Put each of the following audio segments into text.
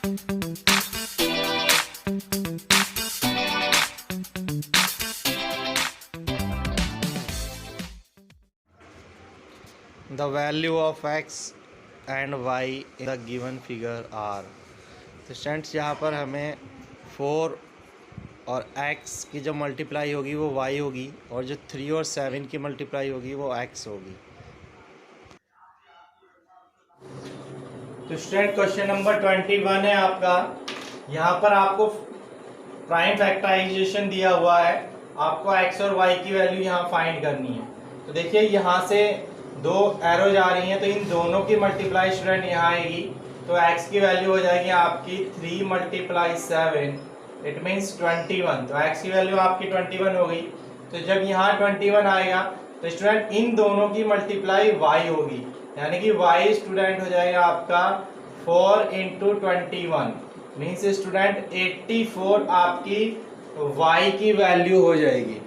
The value of x and y in the given figure are। तो students यहाँ पर हमें 4 और x की जो मल्टीप्लाई होगी वो y होगी, और जो 3 और 7 की मल्टीप्लाई होगी वो x होगी। तो स्टूडेंट क्वेश्चन नंबर 21 है आपका। यहाँ पर आपको प्राइम फैक्टराइजेशन दिया हुआ है, आपको x और y की वैल्यू यहाँ फाइंड करनी है। तो देखिए यहाँ से दो एरो जा रही हैं, तो इन दोनों की मल्टीप्लाई स्टूडेंट यहाँ आएगी, तो x की वैल्यू हो जाएगी आपकी 3 × 7, इट मीन्स 21। तो x की वैल्यू आपकी 21 हो गई। तो जब यहाँ 21 आएगा तो स्टूडेंट इन दोनों की मल्टीप्लाई y होगी, यानी कि y स्टूडेंट हो जाएगा आपका 4 × 21, मीन्स स्टूडेंट 84 आपकी y की वैल्यू हो जाएगी।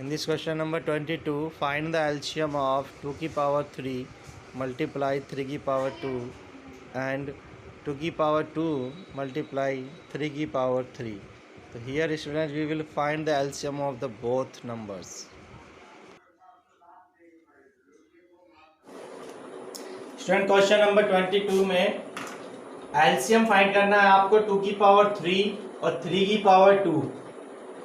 In this question number 22, find the LCM of 2 की power 3 multiply 3 की power 2 and 2 की power 2 multiply 3 की power 3. So here students we will find the LCM of the both numbers. Student question number 22 में LCM find करना है आपको 2 की power 3 और 3 की पावर 2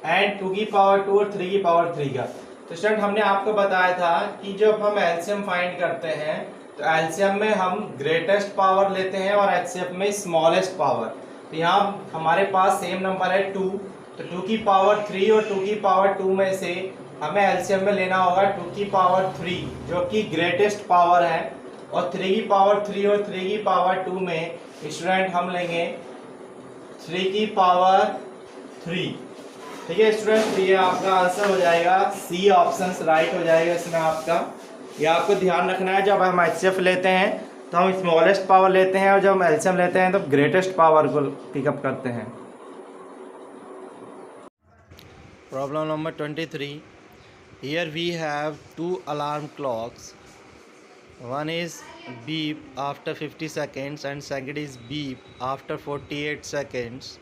एंड 2 की पावर 2 और 3 की पावर 3 का। तो स्टूडेंट हमने आपको बताया था कि जब हम एलसीएम फाइंड करते हैं तो एलसीएम में हम ग्रेटेस्ट पावर लेते हैं और एचसीएफ में स्मॉलेस्ट पावर। तो यहाँ हमारे पास सेम नंबर है 2, तो 2 की पावर 3 और 2 की पावर 2 में से हमें एलसीएम में लेना होगा 2 की पावर 3 जो कि ग्रेटेस्ट पावर है, और 3 की पावर 3 और 3 की पावर 2 में स्टूडेंट हम लेंगे 3 की पावर 3। ठीक है स्टूडेंट, तो ये आपका आंसर हो जाएगा सी ऑप्शन राइट हो जाएगा इसमें आपका। ये आपको ध्यान रखना है, जब हम एचसीएफ लेते हैं तो हम स्मॉलेस्ट पावर लेते हैं, और जब हम एलसीएम लेते हैं तो ग्रेटेस्ट पावर को पिकअप करते हैं। Problem number 23, here we have 2 alarm clocks, one is beep after 50 seconds and second is beep after 48 seconds.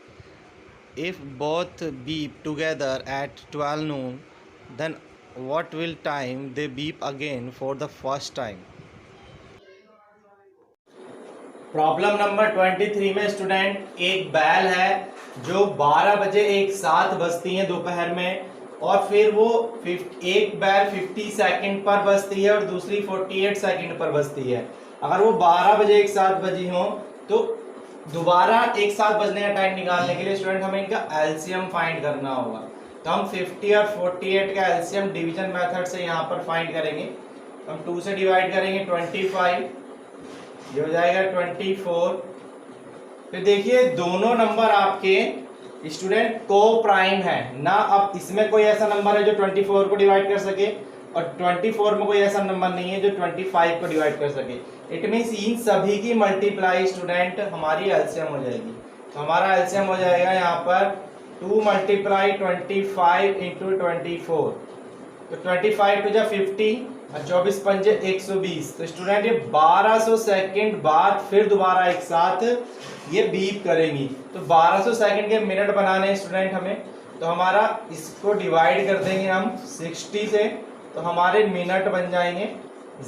If both beep together at 12 noon, then what will time they beep again for the first time? Problem number 23 में student एक बैल है जो 12 बजे एक साथ बजती है दोपहर में, और फिर वो एक बैल 50 सेकंड पर बजती है और दूसरी 48 सेकंड पर बजती है। अगर वो 12 बजे एक साथ बजी हो तो दोबारा एक साथ बजने का टाइम निकालने के लिए स्टूडेंट हमें इनका एलसीएम फाइंड करना होगा। तो हम 50 और 48 का एलसीएम डिवीजन मेथड से यहाँ पर फाइंड करेंगे। हम 2 से डिवाइड करेंगे 25, ये हो जाएगा 24। फिर देखिए दोनों नंबर आपके स्टूडेंट को प्राइम है ना। अब इसमें कोई ऐसा नंबर है जो 24 को डिवाइड कर सके, और 24 में कोई ऐसा नंबर नहीं है जो 25 को डिवाइड कर सके। इट मीन्स इन सभी की मल्टीप्लाई स्टूडेंट हमारी एलसीएम हो जाएगी। तो हमारा एलसीएम हो जाएगा यहाँ पर 2 × 25 × 24, तो 25 टू जा 50 और 24 पंजे 120। तो स्टूडेंट ये 1200 सेकंड बाद फिर दोबारा एक साथ ये बीप करेंगी। तो 1200 सेकंड के मिनट बनाने स्टूडेंट हमें, तो हमारा इसको डिवाइड कर देंगे हम 60 से, तो हमारे मिनट बन जाएंगे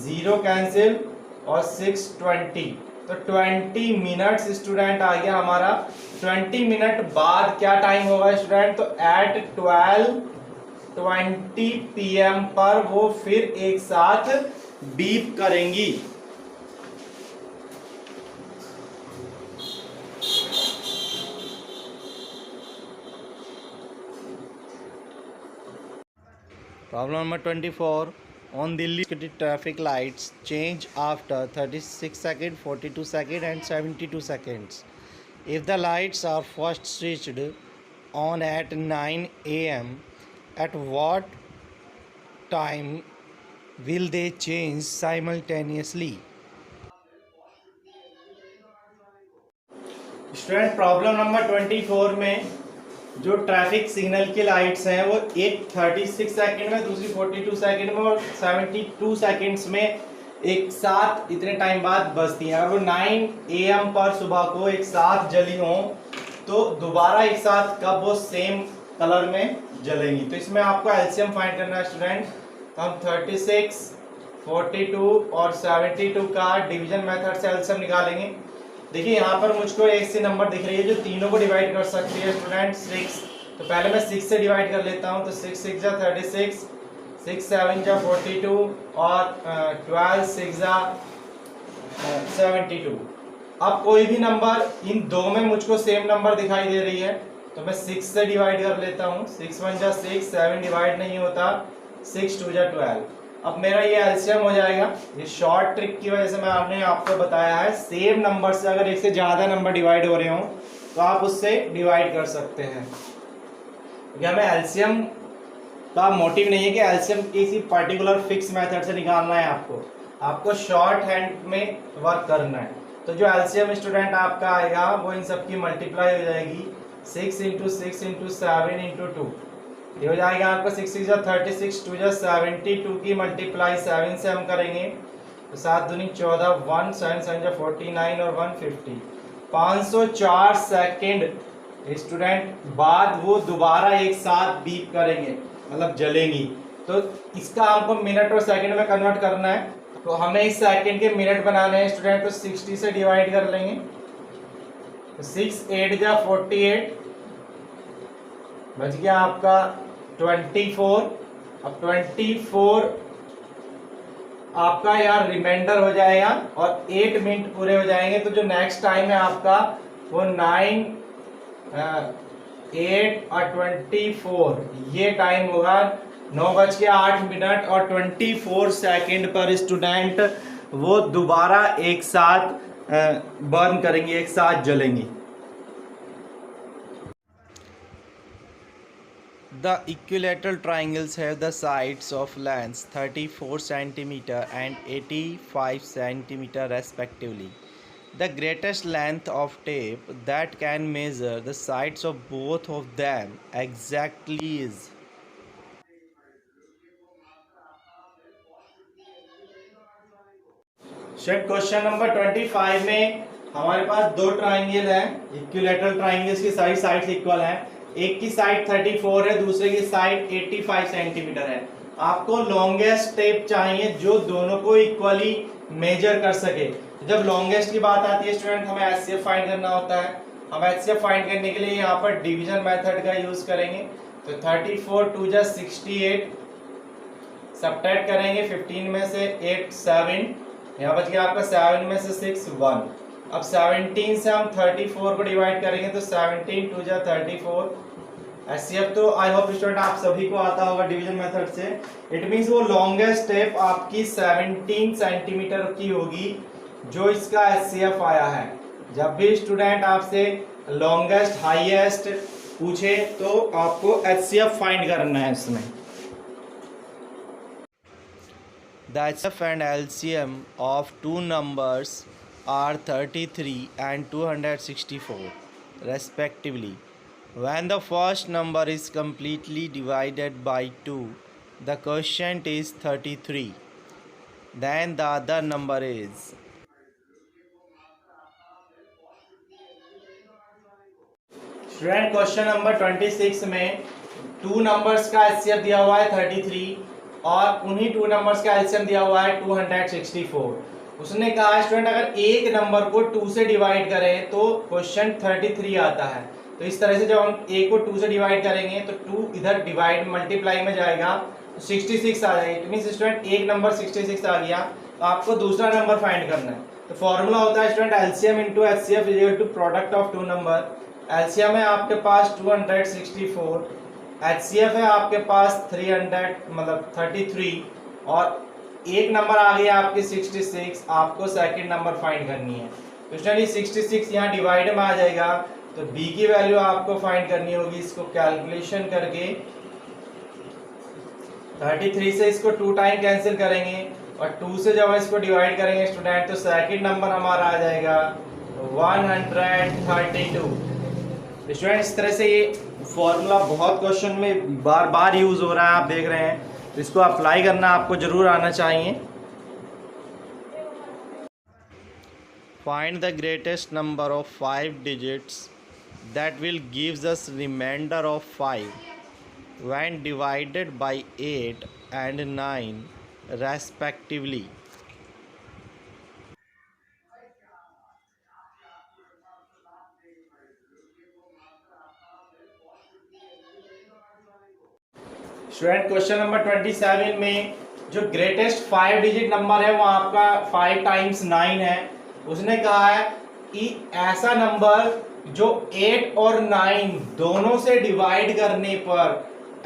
0 कैंसिल और 620, तो 20 मिनट्स स्टूडेंट आ गया हमारा। 20 मिनट बाद क्या टाइम होगा स्टूडेंट, तो एट 12:20 PM पर वो फिर एक साथ बीप करेंगी। Problem number 24, on Delhi traffic lights change after 36 seconds, 42 seconds and 72 seconds. If the lights are first switched on at 9 AM, at what time will they change simultaneously? Student problem number 24 में जो traffic signal की lights हैं वो एक 36 second में, दूसरी 42 second में और 72 सेकंड्स में एक साथ इतने टाइम बाद बजती हैं। अगर वो 9 AM पर सुबह को एक साथ जली हो तो दोबारा एक साथ कब वो सेम कलर में जलेंगी। तो इसमें आपको एलसीएम फाइंड करना है स्टूडेंट। तो हम 36, 42 और 72 का डिवीजन मेथड से एलसीएम निकालेंगे। देखिए यहाँ पर मुझको एक से नंबर दिख रही है जो तीनों को डिवाइड कर सकती है स्टूडेंट, 6। तो पहले मैं 6 से डिवाइड कर लेता हूँ। तो 6 6 जा 36, 6 7 जा 42 और 12 6 जा 72। अब कोई भी नंबर इन दो में मुझको सेम नंबर दिखाई दे रही है तो मैं 6 से डिवाइड कर लेता हूँ। 6 1 जा 6, 7 डिवाइड नहीं होता, 6 2 जा 12। अब मेरा ये एलसीएम हो जाएगा। ये शॉर्ट ट्रिक की वजह से मैंने आपको बताया है, सेम नंबर से अगर एक से ज्यादा नंबर डिवाइड हो रहे हो तो आप उससे डिवाइड कर सकते हैं। हमें एलसीएम का मोटिव नहीं है कि एलसीएम किसी पर्टिकुलर फिक्स मेथड से निकालना है, आपको शॉर्ट हैंड में वर्क करना है। तो जो एलसीएम स्टूडेंट आपका आएगा वो इन सब की मल्टीप्लाई हो जाएगी 6 × 6 × 7 × 2। ये हो जाएगा आपका 6 6 जा 36, 2 जा 72 की मल्टीप्लाई 7 से हम करेंगे तो 7 दूनी 14, 1 7 7 जा 49 और 150। 504 सेकेंड स्टूडेंट बाद वो दोबारा एक साथ बीप करेंगे, मतलब जलेंगी। तो इसका हमको मिनट और सेकंड में कन्वर्ट करना है। तो हमें इस सेकंड के मिनट बनाने हैं स्टूडेंट। तो 60 से डिवाइड कर लेंगे तो 6 8 जा 48, बच गया आपका 24। अब 24 आपका यार रिमाइंडर हो जाएगा और 8 मिनट पूरे हो जाएंगे। तो जो नेक्स्ट टाइम है आपका वो 9 8 और 24 ये टाइम होगा। 9:08 और 24 सेकेंड पर स्टूडेंट वो दोबारा एक साथ बर्न करेंगी, एक साथ जलेंगी। The equilateral triangles have the sides of lengths 34 cm and 85 cm respectively. The greatest length of tape that can measure the sides of both of them exactly is. Question number 25 में हमारे पास दो triangle हैं, equilateral triangles की सारी sides equal हैं। एक की side 34 है, दूसरे की साइड 85 सेंटीमीटर है। आपको लॉन्गेस्ट टेप चाहिए जो दोनों को इक्वली मेजर कर सके। जब लॉन्गेस्ट की बात आती है स्टूडेंट हमें एचसीएफ फाइंड करना होता है। हम एचसीएफ फाइंड करने के लिए यहाँ पर डिवीजन मेथड का यूज करेंगे। तो 34 2 जा 68, सब्ट्रैक्ट करेंगे 15 में से 8 7, यहाँ बच गया आपका 7 में से 6 1। अब 17 से हम 34 को डिवाइड करेंगे तो 17 2 जा 34। एचसीएफ तो आई होप स्टूडेंट आप सभी को आता होगा डिवीजन मेथड से। इट मींस वो लॉन्गेस्ट स्टेप आपकी 17 सेंटीमीटर की होगी जो इसका एचसीएफ आया है। जब भी स्टूडेंट आपसे लॉन्गेस्ट हाईएस्ट पूछे तो आपको एचसीएफ फाइंड करना है इसमें। The HCF and LCM of two numbers are 33 and 264 respectively. When the first number is completely divided by 2, the quotient is 33. Then the other number is. Student question number 26 में two numbers का HCF दिया हुआ है 33 और उन्हीं two numbers का LCM दिया हुआ है 264। उसने कहा स्टूडेंट अगर एक नंबर को 2 से डिवाइड करें तो क्वेश्चन 33 आता है। तो इस तरह से जब हम a को 2 से डिवाइड करेंगे तो 2 इधर डिवाइड मल्टीप्लाई में जाएगा तो 66 आ जाएगा। इट मींस स्टूडेंट एक नंबर 66 आ गया तो आपको दूसरा नंबर फाइंड करना है। तो फॉर्मूला होता है student LCM into HCF is equal to product of two number. LCM है आपके पास 264, एचसीएफ है आपके पास 300 मतलब 33 और एक नंबर आ गया आपके 66। आपको सेकंड नंबर फाइंड करनी है। तो स्टूडेंट 66 यहाँ डिवाइड में आ जाएगा तो b की वैल्यू आपको फाइंड करनी होगी। इसको कैलकुलेशन करके 33 से इसको 2 टाइम कैंसिल करेंगे और 2 से जब इसको डिवाइड करेंगे स्टूडेंट तो सेकंड नंबर हमारा आ जाएगा 132। स्टूडेंट इस तरह से ये फॉर्मूला बहुत क्वेश्चन में बार बार यूज हो रहा है, आप देख रहे हैं। तो इसको अप्लाई करना आपको जरूर आना चाहिए। Find the greatest number of 5 digits that will gives us remainder of 5 when divided by 8 and 9 respectively. Student question number 27 में जो ग्रेटेस्ट 5 डिजिट नंबर है वो आपका 5 टाइम्स 9 है। उसने कहा है कि ऐसा नंबर जो 8 और 9 दोनों से डिवाइड करने पर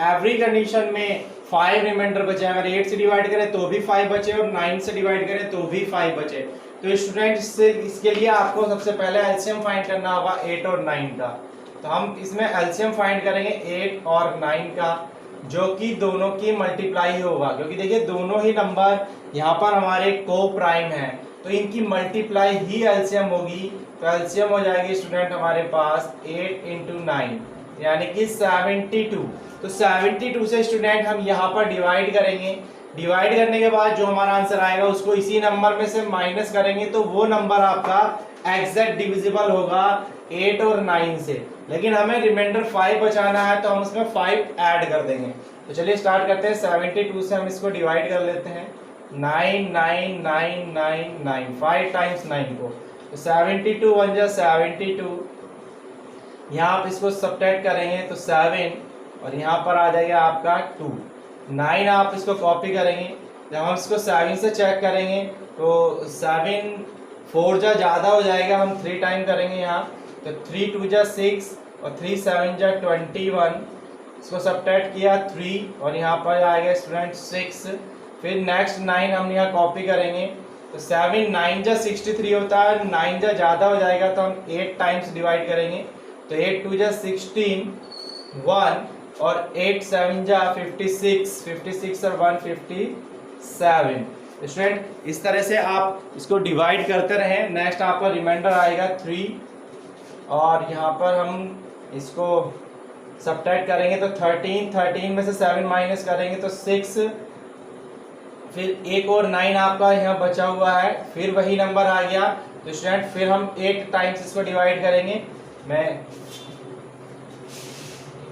एवरी कंडीशन में 5 रिमाइंडर बचे। अगर 8 से डिवाइड करें तो भी 5 बचे और 9 से डिवाइड करें तो भी 5 बचे। तो स्टूडेंट इसके लिए आपको सबसे पहले एलसीएम फाइंड करना होगा 8 और 9 का। तो हम इसमें एलसीएम फाइंड करेंगे 8 और 9 का, जो कि दोनों की मल्टीप्लाई होगा, क्योंकि देखिए दोनों ही नंबर यहाँ पर हमारे को प्राइम है, तो इनकी मल्टीप्लाई ही एलसीएम होगी। तो एलसीएम हो जाएगी स्टूडेंट हमारे पास 8 इंटू 9 यानी कि 72। तो 72 से स्टूडेंट हम यहाँ पर डिवाइड करेंगे। डिवाइड करने के बाद जो हमारा आंसर आएगा उसको इसी नंबर में से माइनस करेंगे, तो वो नंबर आपका एग्जैक्ट डिविजिबल होगा 8 और 9 से। लेकिन हमें रिमाइंडर 5 बचाना है तो हम उसमें 5 ऐड कर देंगे। तो चलिए स्टार्ट करते हैं। 72 से हम इसको डिवाइड कर लेते हैं। 9 9 9 9 9 5 टाइम्स 9 को, तो 72 1 जा 72। यहाँ आप इसको सब्ट्रैक्ट करेंगे तो 7 और यहाँ पर आ जाएगा आपका 2। 9 आप इसको कॉपी करेंगे, जब हम इसको 7 से चेक करेंगे तो 7 4 जा ज़्यादा हो जाएगा, हम 3 टाइम करेंगे यहाँ, तो 3 2 जा 6 और 3 7 जा 21। इसको सब्ट्रैक्ट किया 3 और यहाँ पर आएगा स्टूडेंट 6। फिर नेक्स्ट 9 हम यहाँ कॉपी करेंगे, तो 7 9 जा 63 होता है, 9 जा ज़्यादा हो जाएगा तो हम 8 टाइम्स डिवाइड करेंगे, तो 8 2 जा 16 1 और 8 7 जा 56 56 और 157। स्टूडेंट इस तरह से आप इसको डिवाइड करते रहें। नेक्स्ट आपका रिमाइंडर आएगा 3 और यहाँ पर हम इसको सब्ट्रैक्ट करेंगे तो 13 में से 7 माइनस करेंगे तो 6। फिर 1 और 9 आपका यहाँ बचा हुआ है, फिर वही नंबर आ गया। तो स्टूडेंट फिर हम 8 टाइम्स इसको डिवाइड करेंगे। मैं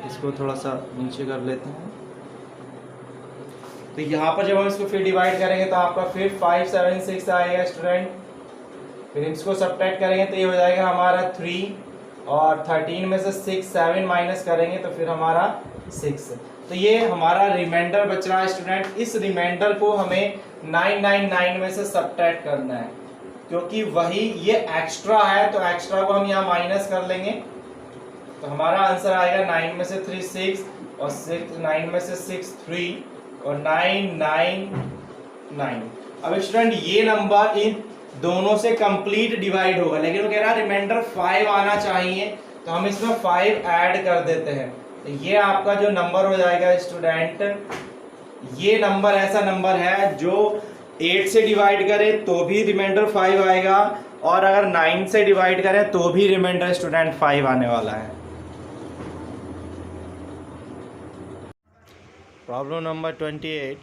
इसको थोड़ा सा नीचे कर लेता हूँ। तो यहाँ पर जब हम इसको फिर डिवाइड करेंगे तो आपका फिर 5 7 6 आएगा स्टूडेंट। फिर इसको सब्ट्रैक्ट करेंगे तो ये हो जाएगा हमारा 3 और 13 में से 6 7 माइनस करेंगे तो फिर हमारा 6। तो ये हमारा रिमाइंडर बच रहा है स्टूडेंट। इस रिमाइंडर को हमें 999 में से सब्ट्रैक्ट करना है, क्योंकि वही ये एक्स्ट्रा है, तो एक्स्ट्रा को हम यहाँ माइनस कर लेंगे। तो हमारा आंसर आएगा 9 में से 3 6 और 9 में से 6 3 और 9 9 9। अब स्टूडेंट ये नंबर इन दोनों से कंप्लीट डिवाइड होगा, लेकिन वो कह रहा है रिमाइंडर 5 आना चाहिए, तो हम इसमें 5 ऐड कर देते हैं। तो ये आपका जो नंबर हो जाएगा स्टूडेंट, ये नंबर ऐसा नंबर है जो 8 से डिवाइड करे तो भी रिमाइंडर 5 आएगा, और अगर 9 से डिवाइड करें तो भी रिमाइंडर स्टूडेंट 5 आने वाला है। Problem number 28,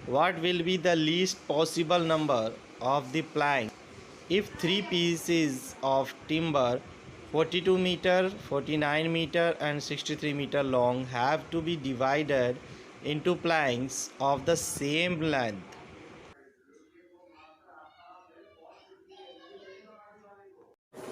what will be the least possible number of the plank if 3 pieces of timber 42 meter, 49 meter and 63 meter long have to be divided into planks of the same length?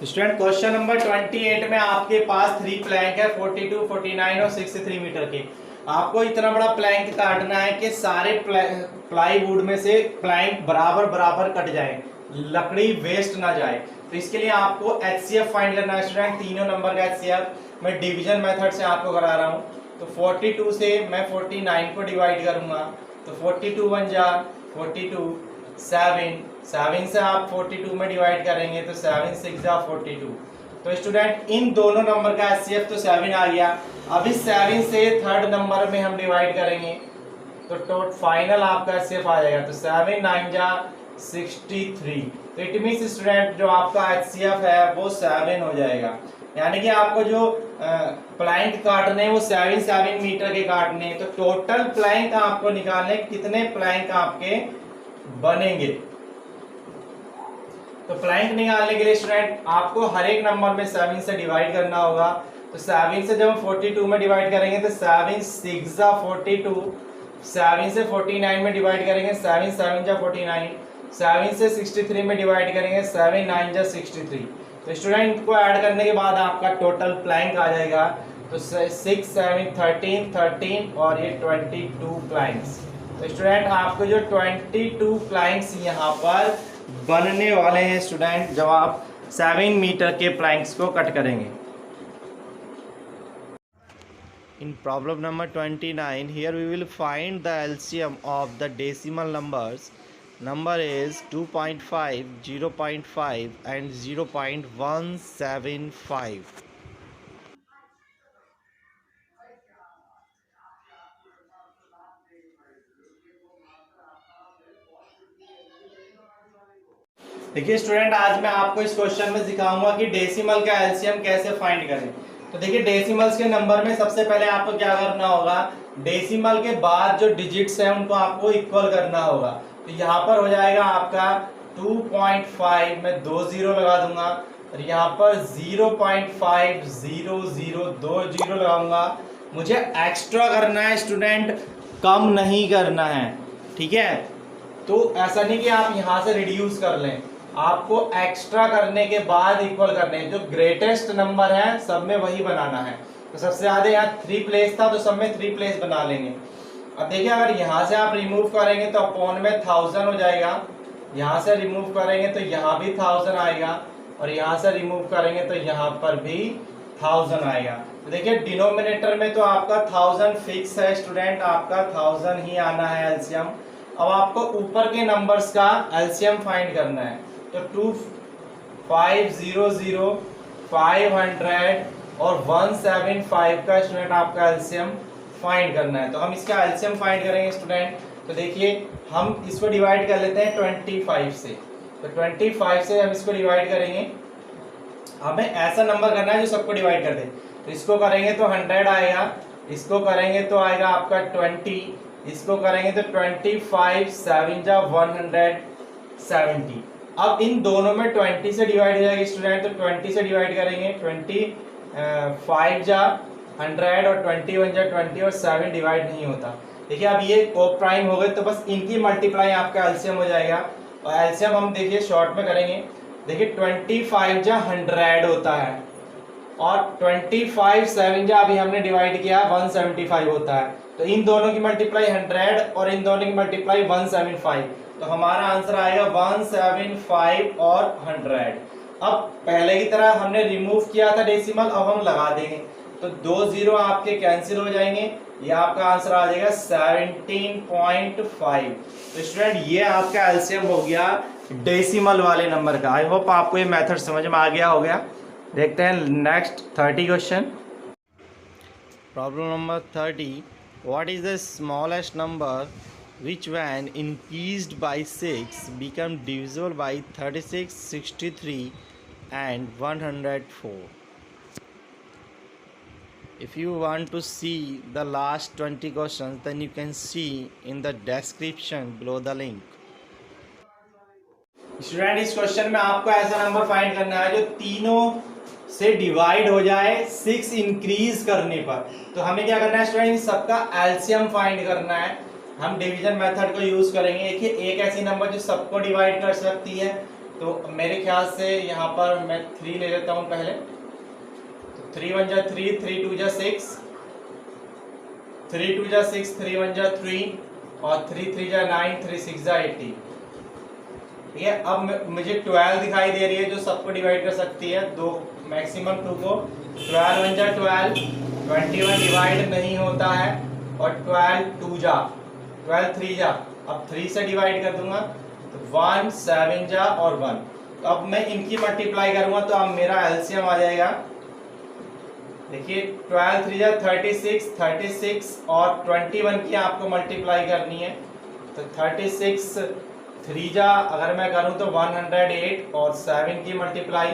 Student question number 28 में आपके पास 3 Planck है 42, 49 और 63 metre के। आपको इतना बड़ा Planck काटना है कि सारे प्लाईवुड में से प्लैंक बराबर बराबर कट जाए, लकड़ी वेस्ट ना जाए। तो इसके लिए आपको एचसीएफ फाइंड करना है स्टूडेंट, तीनों नंबर का एचसीएफ। मैं डिवीजन मेथड से आपको करा रहा हूँ। तो 42 से मैं 49 को डिवाइड करूंगा, तो 42 1 जा 42, 7 से आप 42 में डिवाइड करेंगे तो 7 6 जा 42। तो स्टूडेंट इन दोनों नंबर का एचसीएफ तो 7 आ गया। अब इस 7 से थर्ड नंबर में हम डिवाइड करेंगे तो फाइनल आपका एचसीएफ आ जाएगा, तो 7 9 जा 63। तो इट मींस स्टूडेंट जो आपका एचसीएफ है वो 7 हो जाएगा। यानी कि आपको जो प्लैंक काटने वो 7 मीटर के काटने, तो टोटल प्लैंक आपको निकालने कितने प्लैंक आपके बनेंगे। तो प्लैंक निकालने के लिए स्टूडेंट आपको हर एक नंबर में 7 से डिवाइड करना होगा। तो 7 से जब हम 42 में डिवाइड करेंगे तो 7 6 जा 42, 7 से 49 में डिवाइड करेंगे 7 7 जा 49, 7 से 63 में डिवाइड करेंगे 7 9 जा 63। तो स्टूडेंट को ऐड करने के बाद आपका टोटल प्लैंक आ जाएगा। तो 6 7 13 13 और ये 22 प्लैंक्स। तो स्टूडेंट आपको जो 22 प्लैंक्स यहाँ पर बनने वाले हैं स्टूडेंट जब आप 7 मीटर के प्लैंक्स को कट करेंगे। In problem number 29, here we will find the LCM of the decimal numbers. Number is 2.5, 0.5 and 0.175. देखिए स्टूडेंट, आज मैं आपको इस क्वेश्चन में सिखाऊंगा कि डेसिमल का एलसीएम कैसे फाइंड करें। तो देखिए डेसिमल्स के नंबर में सबसे पहले आपको क्या करना होगा, डेसिमल के बाद जो डिजिट्स हैं उनको आपको इक्वल करना होगा। तो यहाँ पर हो जाएगा आपका 2.5 में 2 जीरो लगा दूंगा और यहाँ पर 0.500 2 जीरो लगाऊंगा। मुझे एक्स्ट्रा करना है स्टूडेंट, कम नहीं करना है, ठीक है। तो ऐसा नहीं कि आप यहाँ से रिड्यूस कर लें, आपको एक्स्ट्रा करने के बाद इक्वल करने हैं। जो ग्रेटेस्ट नंबर है सब में वही बनाना है। तो सबसे ज्यादा यहाँ 3 प्लेस था तो सब में 3 प्लेस बना लेंगे। अब देखिए अगर यहाँ से आप रिमूव करेंगे तो अपॉन में 1000 हो जाएगा, यहाँ से रिमूव करेंगे तो यहाँ भी 1000 आएगा और यहाँ से रिमूव करेंगे तो यहाँ पर भी 1000 आएगा। तो देखिए डिनोमिनेटर में तो आपका 1000 फिक्स है स्टूडेंट, आपका 1000 ही आना है एलसीएम। अब आपको ऊपर के नंबर्स का एलसीएम फाइंड करना है। तो 2500 500 और 175 का स्टूडेंट आपका एलसीएम फाइंड करना है। तो हम इसका एलसीएम फाइंड करेंगे स्टूडेंट। तो देखिए हम इसको डिवाइड कर लेते हैं 25 से। तो 25 से हम इसको डिवाइड करेंगे, हमें ऐसा नंबर करना है जो सबको डिवाइड कर दे। तो इसको करेंगे तो 100 आएगा, इसको करेंगे तो आएगा आपका 20, इसको करेंगे तो 25 7 जा 170। अब इन दोनों में 20 से डिवाइड हो जाएगी स्टूडेंट। तो 20 से डिवाइड करेंगे 25 जा 100 और 21 जा 20 और 7 डिवाइड नहीं होता। देखिए अब ये को प्राइम हो गए तो बस इनकी मल्टीप्लाई आपका एलसीएम हो जाएगा। और एलसीएम हम देखिए शॉर्ट में करेंगे। देखिए 25 जा 100 होता है और 25 7 जा अभी हमने डिवाइड किया 175 होता है। तो इन दोनों की मल्टीप्लाई 100 और इन दोनों की मल्टीप्लाई 175। तो हमारा आंसर आएगा 175 और 100। अब पहले की तरह हमने रिमूव किया था डेसिमल, अब हम लगा देंगे तो 2 जीरो आपके कैंसिल हो जाएंगे, ये आपका आंसर आ जाएगा 17.5। तो स्टूडेंट ये आपका एलसीएम हो गया डेसिमल वाले नंबर का। आई होप आपको ये मेथड समझ में आ गया हो गया। देखते हैं next 30 question. Problem number 30, what is the smallest number which when increased by 6 become divisible by 36, 63 and 104. If you want to see the last 20 questions, then you can see in the description below the link. Student इस question में आपको ऐसा number find करना है जो तीनों से divide हो जाए 6 इंक्रीज करने पर। तो हमें क्या करना है स्टूडेंट, सबका एलसीएम फाइंड करना है। हम डिवीजन मेथड को यूज करेंगे। देखिए एक ऐसी नंबर जो सबको डिवाइड कर सकती है, तो मेरे ख्याल से यहाँ पर मैं 3 ले लेता हूँ पहले। तो 3 1 जा 3, 3 2 जा 6, 3 2 जा 6, 3 1 जा 3 और 3 3 जा 9, 3 6 जा 80। ठीक है, अब मुझे 12 दिखाई दे रही है जो सबको डिवाइड कर सकती है, दो मैक्सिमम 2 को। 12 1 जा 12, 21 डिवाइड नहीं होता है और 12 2 जा 12 3 जा, अब 3 से डिवाइड कर दूंगा तो 1 7 जा और 1। तो अब मैं इनकी मल्टीप्लाई करूंगा तो अब मेरा एलसीएम आ जाएगा। देखिए 12 3 जा 36, 36 और 21 की आपको मल्टीप्लाई करनी है। तो 36 3 जा अगर मैं करूं तो 108 और 7 की मल्टीप्लाई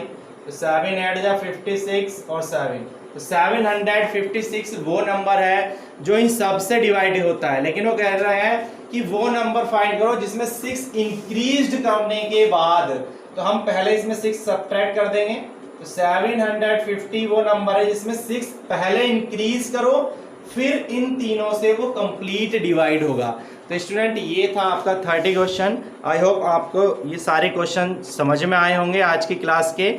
तो 7 8 जा 56 और 7। तो 756 वो नंबर है जो इन सब से डिवाइड होता है, लेकिन वो कह रहा है कि वो नंबर फाइंड करो जिसमें 6 इंक्रीज्ड करने के बाद तो हम पहले इसमें 6 सब्ट्रैक्ट कर देंगे, तो 750 वो नंबर है जिसमें 6 पहले इंक्रीज करो, फिर इन तीनों से वो कंप्लीट डिवाइड होगा। तो स्टूडेंट ये था आपका 30 क्वेश्चन। आई होप आपको ये सारे क्वेश्चन समझ में आए होंगे आज की क्लास के।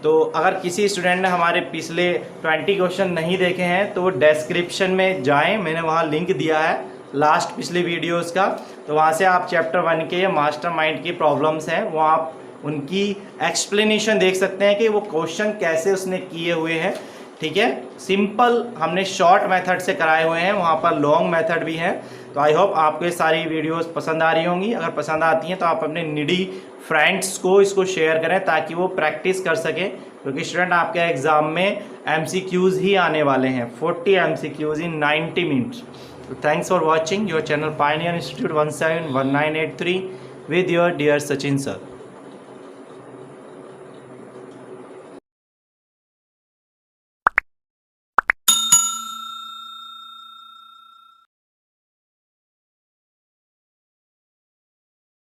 तो अगर किसी स्टूडेंट ने हमारे पिछले 20 क्वेश्चन नहीं देखे हैं तो डिस्क्रिप्शन में जाएं, मैंने वहाँ लिंक दिया है लास्ट पिछले वीडियोस का, तो वहाँ से आप चैप्टर 1 के मास्टरमाइंड की प्रॉब्लम्स हैं वो आप उनकी एक्सप्लेनेशन देख सकते हैं कि वो क्वेश्चन कैसे उसने किए हुए हैं। ठीक है, सिंपल हमने शॉर्ट मेथड से कराए हुए हैं, वहाँ पर लॉन्ग मेथड भी है। तो आई होप आपको ये सारी वीडियोस पसंद आ रही होंगी। अगर पसंद आती हैं तो आप अपने निडी फ्रेंड्स को इसको शेयर करें ताकि वो प्रैक्टिस कर सकें, क्योंकि स्टूडेंट आपके एग्ज़ाम में MCQs ही आने वाले हैं, 40 MCQs in 90 minutes. So thanks for watching your channel Pioneer Institute 171983 with your dear Sachin sir.